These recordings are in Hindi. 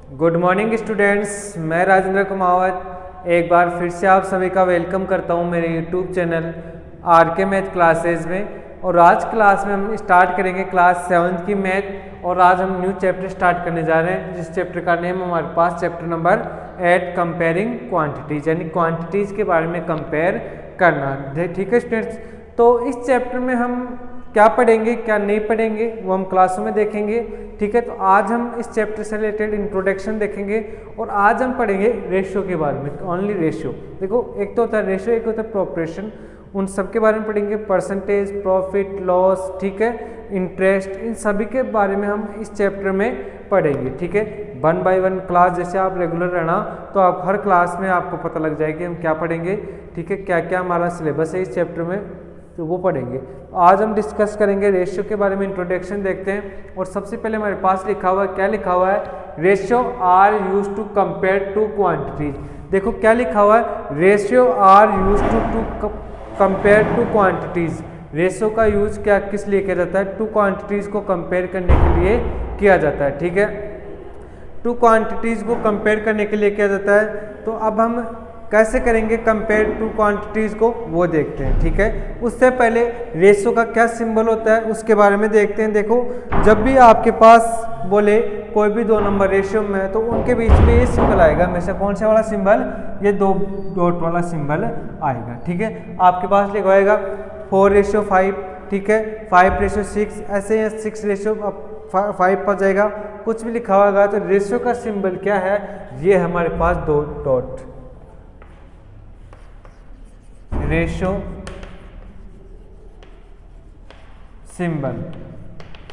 गुड मॉर्निंग स्टूडेंट्स, मैं राजेंद्र कुमावत एक बार फिर से आप सभी का वेलकम करता हूं मेरे YouTube channel RK math classes में। और आज क्लास में हम स्टार्ट करेंगे क्लास 7 की मैथ। और आज हम न्यू चैप्टर स्टार्ट करने जा रहे हैं, जिस चैप्टर का नेम हमारे पास चैप्टर नंबर 8 कंपेयरिंग क्वांटिटीज, यानी क्वांटिटीज़ के बारे में कंपेयर करना। ठीक है स्टूडेंट्स, तो इस चैप्टर में हम क्या पढ़ेंगे क्या नहीं पढ़ेंगे वो हम क्लासों में देखेंगे। ठीक है, तो आज हम इस चैप्टर से रिलेटेड इंट्रोडक्शन देखेंगे और आज हम पढ़ेंगे रेशियो के बारे में, ओनली रेशियो। देखो, एक तो होता है रेशियो, एक होता है प्रोपोर्शन, उन सब के बारे में पढ़ेंगे। परसेंटेज, प्रॉफिट, लॉस, ठीक है, इंटरेस्ट, इन सभी के बारे में हम इस चैप्टर में पढ़ेंगे। ठीक है, 1 बाय 1 क्लास जैसे आप रेगुलर रहना तो आप हर क्लास में आपको पता लग जाएगी हम क्या पढ़ेंगे। ठीक है, क्या क्या हमारा सिलेबस है इस चैप्टर में, तो वो पढ़ेंगे। आज हम डिस्कस करेंगे रेशियो के बारे में, इंट्रोडक्शन देखते हैं। और सबसे पहले हमारे पास लिखा हुआ है, क्या लिखा हुआ है, ratio are use to compare two quantities. देखो क्या लिखा हुआ है, ratio are use to compare two quantities. Ratio का यूज क्या किस लिए किया जाता है, टू क्वांटिटीज को कंपेयर करने के लिए किया जाता है। ठीक है, टू क्वांटिटीज को कंपेयर करने के लिए किया जाता है। तो अब हम कैसे करेंगे कंपेयर टू क्वांटिटीज को, वो देखते हैं। ठीक है, उससे पहले रेशियो का क्या सिंबल होता है उसके बारे में देखते हैं। देखो, जब भी आपके पास बोले कोई भी दो नंबर रेशियो में है तो उनके बीच में ये सिंबल आएगा हमेशा। कौन सा वाला सिंबल, ये दो डॉट वाला सिंबल आएगा। ठीक है, आपके पास लिखवाएगा 4:5, ठीक है, 5:6, ऐसे 6:5 पर जाएगा, कुछ भी लिखा होगा। तो रेशियो का सिंबल क्या है, ये हमारे पास दो डॉट, रेशियो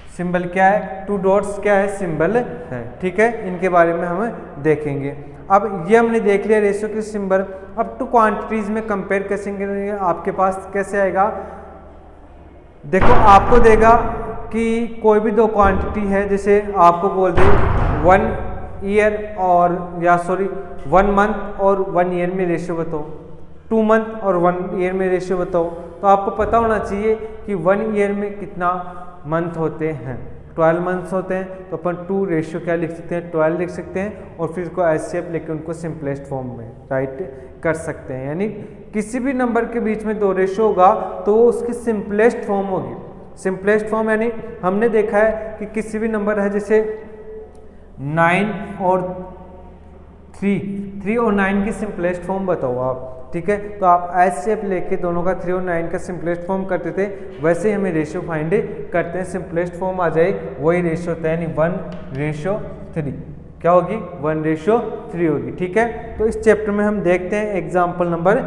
सिंबल क्या है, टू डॉट्स क्या है, सिंबल है। ठीक है, इनके बारे में हम देखेंगे। अब ये हमने देख लिया रेशियो के सिंबल। अब टू क्वांटिटीज में कंपेयर कैसे करेंगे, आपके पास कैसे आएगा। देखो, आपको देगा कि कोई भी दो क्वांटिटी है, जैसे आपको बोल दे 1 मंथ और 1 ईयर में रेशियो बताओ, 2 मंथ और 1 ईयर में रेशियो बताओ। तो आपको पता होना चाहिए कि 1 ईयर में कितना मंथ होते हैं, 12 मंथ्स होते हैं। तो अपन 2 रेशियो क्या लिख सकते हैं, 12 लिख सकते हैं। और फिर इसको एस शेप लेके उनको सिंपलेस्ट फॉर्म में राइट कर सकते हैं। यानी किसी भी नंबर के बीच में दो रेशियो होगा तो वो उसकी सिंपलेस्ट फॉर्म होगी। सिंपलेस्ट फॉर्म यानी हमने देखा है कि किसी भी नंबर है, जैसे 9 और 3 और 9 की सिंपलेस्ट फॉर्म बताओ आप। ठीक है, तो आप एस शेप लेके दोनों का 3 और 9 का सिंपलेस्ट फॉर्म करते थे, वैसे ही हमें रेशियो फाइंड करते हैं। सिंपलेस्ट फॉर्म आ जाए वही रेशियो होता है, यानी 1:3 क्या होगी, 1:3 होगी। ठीक है, तो इस चैप्टर में हम देखते हैं, एग्जाम्पल नंबर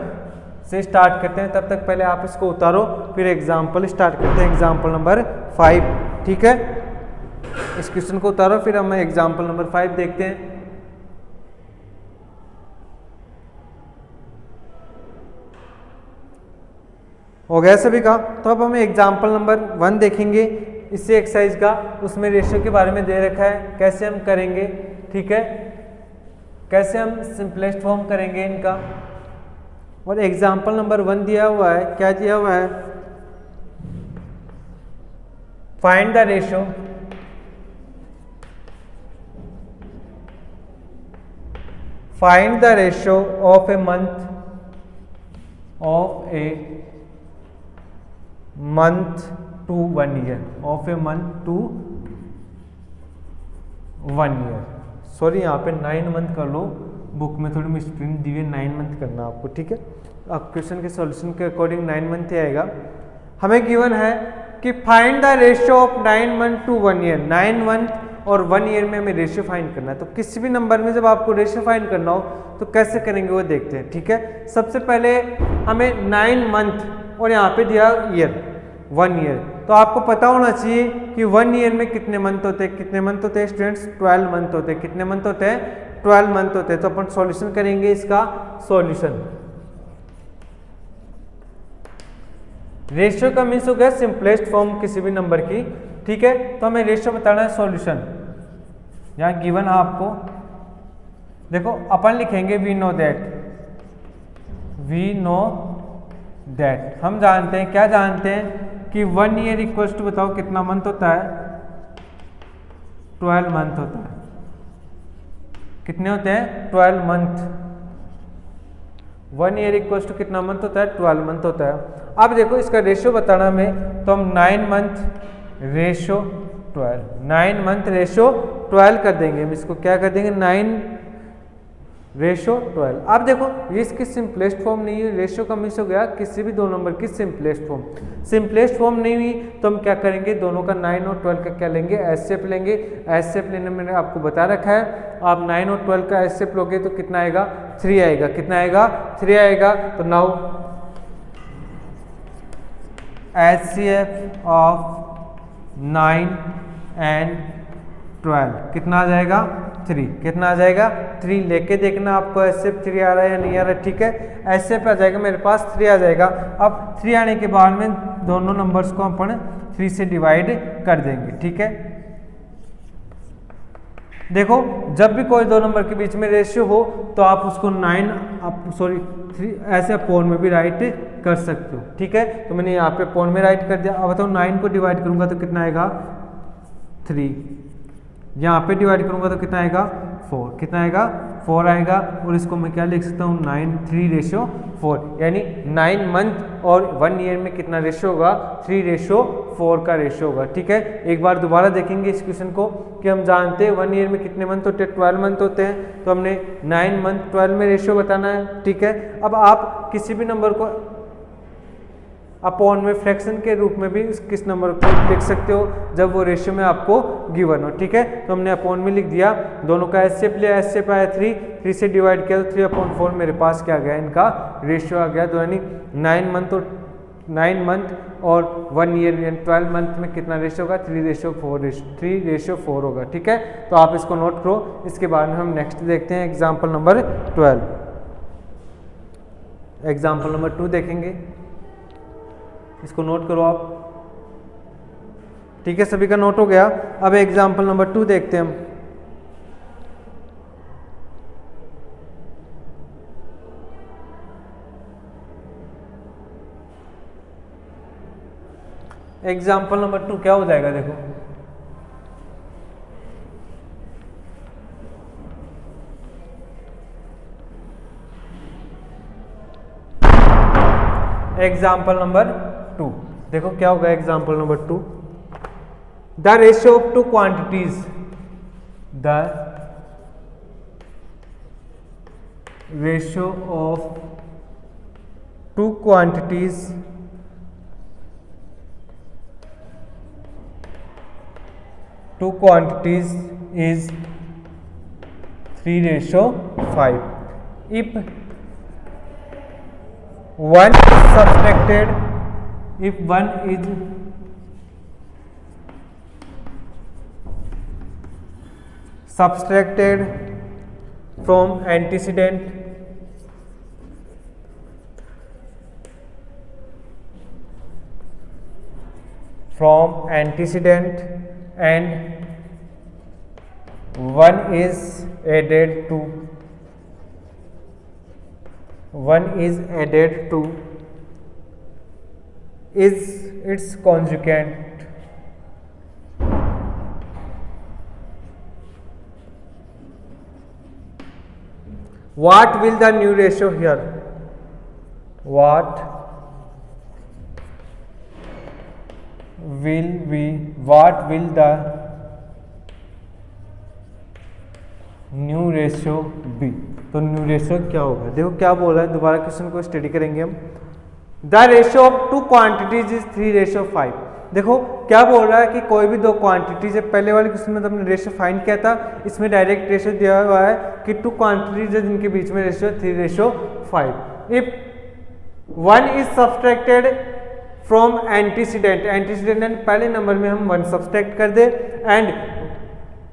से स्टार्ट करते हैं। तब तक पहले आप इसको उतारो, फिर एग्जाम्पल स्टार्ट करते हैं। एग्जाम्पल नंबर 5, ठीक है, इस क्वेश्चन को उतारो, फिर हम एग्जाम्पल नंबर 5 देखते हैं। हो गया सभी का। तो अब हमें एग्जाम्पल नंबर 1 देखेंगे इसी एक्सरसाइज का। उसमें रेशियो के बारे में दे रखा है, कैसे हम करेंगे। ठीक है, कैसे हम सिंपलेस्ट फॉर्म करेंगे इनका। और एग्जाम्पल नंबर 1 दिया हुआ है, क्या दिया हुआ है, find the ratio of a month to 1 year, ऑफ a month to 1 year. Sorry, यहाँ पे 9 मंथ कर लो, बुक में थोड़ी मिसप्रिंट दी हुई है, 9 मंथ करना आपको। ठीक है, अब क्वेश्चन के सॉल्यूशन के अकॉर्डिंग 9 मंथ ही आएगा। हमें गिवन है कि find the ratio of 9 month to 1 year. 9 month और 1 ईयर में हमें रेशियो फाइंड करना है। तो किसी भी नंबर में जब आपको रेशियो फाइंड करना हो तो कैसे करेंगे वो देखते हैं। ठीक है, सबसे पहले हमें 9 मंथ और यहाँ पे दिया ईयर 1 ईयर, तो आपको पता होना चाहिए कि 1 ईयर में कितने मंथ होते हैं। कितने मंथ होते हैं स्टूडेंट्स, 12 मंथ होते हैं। कितने मंथ होते हैं, 12 मंथ होते हैं। तो अपन सॉल्यूशन करेंगे इसका। सॉल्यूशन रेशियो का मीन्स हो गया सिंपलेस्ट फॉर्म किसी भी नंबर की। ठीक है, तो हमें रेशियो बताना है। सॉल्यूशन यहाँ गिवन है आपको, देखो अपन लिखेंगे वी नो दैट, हम जानते हैं, क्या जानते हैं कि 1 ईयर इक्वल्स टू, बताओ कितना मंथ होता है, 12 मंथ होता है। कितने होते हैं 12 मंथ। 1 ईयर इक्वल्स टू कितना मंथ होता है 12 मंथ होता है। अब देखो इसका रेशियो बताना हमें, तो हम 9 मंथ रेशो 12, 9 मंथ रेशो 12 कर देंगे। हम इसको क्या कर देंगे 9 रेशो 12। अब देखो ये इसकी सिंपलेस्ट फॉर्म नहीं है, रेशो का मिस हो गया, किसी भी दो नंबर की सिंपलेस्ट फॉर्म नहीं हुई, तो हम क्या करेंगे दोनों का 9 और 12 का क्या लेंगे एससेप लेंगे। एससेप लेने मैंने आपको बता रखा है, आप 9 और 12 का एससेप लोगे तो कितना आएगा 3 आएगा। कितना आएगा 3 आएगा। तो नाउ एचसीएफ ऑफ 9 एंड 12 कितना आ जाएगा 3। कितना आ जाएगा 3। लेके देखना आपको एसएफ 3 आ रहा है या नहीं आ रहा है। ठीक है, एसएफ आ जाएगा मेरे पास 3 आ जाएगा। अब 3 आने के बाद में दोनों नंबर्स को अपन 3 से डिवाइड कर देंगे। ठीक है, देखो जब भी कोई दो नंबर के बीच में रेशियो हो तो आप उसको 3 ऐसे अपोन में भी राइट कर सकते हो। ठीक है, तो मैंने यहाँ पे अपोन में राइट कर दिया। अब बताओ 9 को डिवाइड करूंगा तो कितना आएगा 3, यहाँ पे डिवाइड करूंगा तो कितना आएगा 4। कितना आएगा 4 आएगा। और इसको मैं क्या लिख सकता हूँ 3:4, यानी 9 मंथ और 1 ईयर में कितना रेशियो होगा 3:4 का रेशियो होगा। ठीक है, एक बार दोबारा देखेंगे इस क्वेश्चन को कि हम जानते हैं 1 ईयर में कितने मंथ होते हैं 12 मंथ होते हैं, तो हमने 9 मंथ 12 में रेशियो बताना है। ठीक है, अब आप किसी भी नंबर को अपॉन में फ्रैक्शन के रूप में भी किस नंबर को लिख सकते हो जब वो रेशियो में आपको गिवन हो। ठीक है, तो हमने अपॉन में लिख दिया, दोनों का एससेप लिया, एससेप आया 3 से डिवाइड किया तो 3/4 मेरे पास क्या आ गया इनका रेशियो आ गया। तो यानी 9 मंथ और 1 ईयर यानी 12 मंथ में कितना रेशियो होगा 3:4 होगा। ठीक है, तो आप इसको नोट करो। इसके बाद में हम नेक्स्ट देखते हैं एग्जाम्पल नंबर 12। एग्जाम्पल नंबर 2 देखेंगे, इसको नोट करो आप। ठीक है, सभी का नोट हो गया। अब एग्जाम्पल नंबर 2 देखते हैं हम। एग्जाम्पल नंबर 2 क्या हो जाएगा देखो, एग्जाम्पल नंबर 2 देखो क्या होगा। Example number 2, the ratio of two quantities, the ratio of two quantities is 3:5 if one is subtracted, if one is subtracted from antecedent and one is added to is its conjugate, what will the new ratio here, what will the new ratio be. तो न्यू रेशियो क्या होगा देखो क्या बोल रहा है, दोबारा क्वेश्चन को स्टडी करेंगे हम। The ratio of two quantities is 3:5। देखो क्या बोल रहा है कि कोई भी दो क्वांटिटीज है। पहले वाले क्वेश्चन में तो हमने रेशियो फाइंड किया था, इसमें डायरेक्ट रेशियो दिया हुआ है कि टू क्वांटिटीज है जिनके बीच में ratio 3:5। If one is subtracted from antecedent पहले नंबर में हम 1 सब्सट्रैक्ट कर दे, and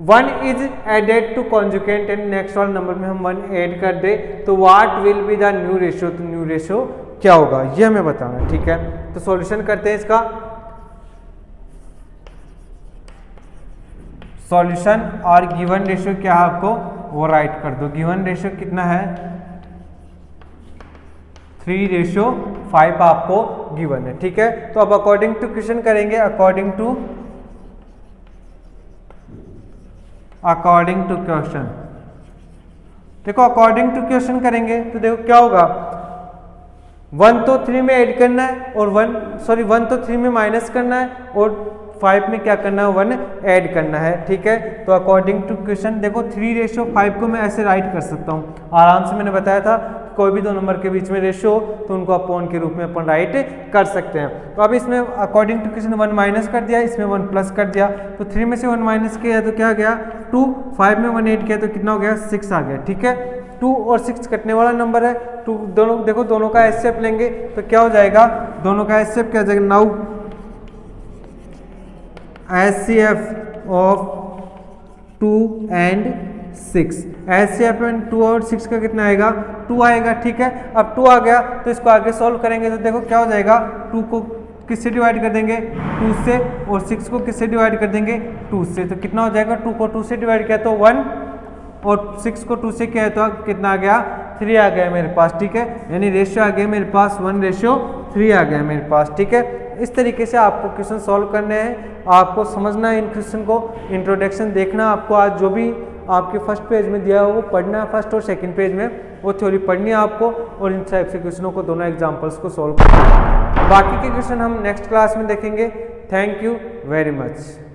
1 is added to conjugate and next वाले नंबर में हम 1 ऐड कर दे, तो what will be the new ratio. तो न्यू रेशियो क्या होगा ये हमें बताना है। ठीक है, तो सॉल्यूशन करते हैं इसका। सॉल्यूशन और गिवन रेशियो क्या है आपको वो राइट कर दो। गिवन रेशियो कितना है 3:5 आपको गिवन है। ठीक है, तो अब अकॉर्डिंग टू क्वेश्चन करेंगे। अकॉर्डिंग टू क्वेश्चन देखो अकॉर्डिंग टू क्वेश्चन करेंगे तो देखो क्या होगा, 1 तो 3 में ऐड करना है और 1 तो 3 में माइनस करना है और 5 में क्या करना है, 1 ऐड करना है। ठीक है, तो अकॉर्डिंग टू क्वेश्चन देखो 3:5 को मैं ऐसे राइट कर सकता हूँ आराम से। मैंने बताया था कोई भी दो नंबर के बीच में रेशियो हो तो उनको अपॉन के रूप में अपन राइट कर सकते हैं। तो अब इसमें अकॉर्डिंग टू क्वेश्चन 1 माइनस कर दिया, इसमें 1 प्लस कर दिया, तो 3 में से 1 माइनस किया तो क्या गया 2, 5 में 1 ऐड किया तो कितना हो गया 6 आ गया। ठीक है, 2 और 6 कटने वाला नंबर है, 2 दोनों देखो दोनों का एचसीएफ लेंगे तो क्या हो जाएगा, दोनों का एचसीएफ क्या हो जाएगा, now HCF of 2 and 6, HCF में 2 और 6 का कितना आएगा 2 आएगा। ठीक है, अब 2 आ गया तो इसको आगे सॉल्व करेंगे तो देखो क्या हो जाएगा, 2 को किससे डिवाइड कर देंगे 2 से और 6 को किससे डिवाइड कर देंगे 2 से, तो कितना हो जाएगा 2 को 2 से डिवाइड किया तो 1 और 6 को 2 से किया है तो कितना आ गया 3 आ गया मेरे पास। ठीक है, यानी रेशियो आ गया मेरे पास 1:3 आ गया मेरे पास। ठीक है, इस तरीके से आपको क्वेश्चन सॉल्व करने हैं, आपको समझना है इन क्वेश्चन को, इंट्रोडक्शन देखना आपको, आज जो भी आपके फर्स्ट पेज में दिया हो वो पढ़ना है, फर्स्ट और सेकंड पेज में वो थ्योरी पढ़नी है आपको, और इन टाइप से क्वेश्चनों को दोनों एग्जांपल्स को सॉल्व करना है। बाकी के क्वेश्चन हम नेक्स्ट क्लास में देखेंगे। Thank you very much.